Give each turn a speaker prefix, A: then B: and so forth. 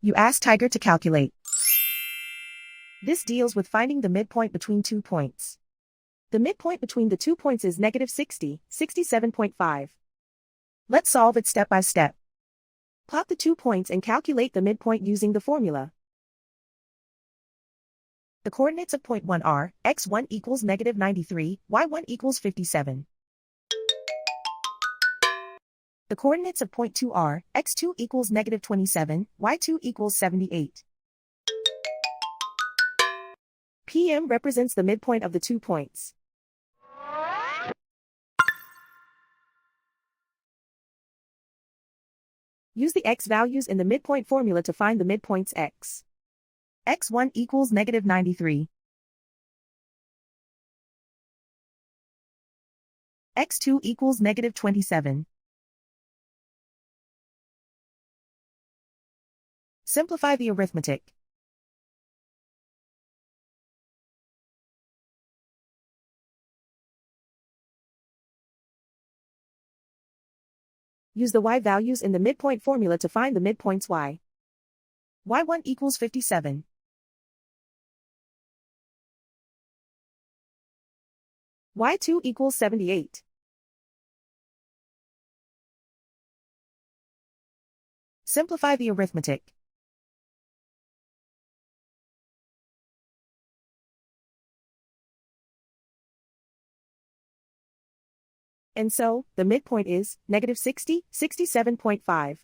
A: You ask Tiger to calculate. This deals with finding the midpoint between 2 points. The midpoint between the 2 points is -60, 67.5. Let's solve it step by step. Plot the 2 points and calculate the midpoint using the formula. The coordinates of point 1 are, x1 equals -93, y1 equals 57. The coordinates of point 2 are, x2 equals -27, y2 equals 78. PM represents the midpoint of the 2 points. Use the x values in the midpoint formula to find the midpoints x. x1 equals -93. x2 equals -27. Simplify the arithmetic. Use the y values in the midpoint formula to find the midpoints y. y1 equals 57. y2 equals 78. Simplify the arithmetic. And so, the midpoint is -60, 67.5.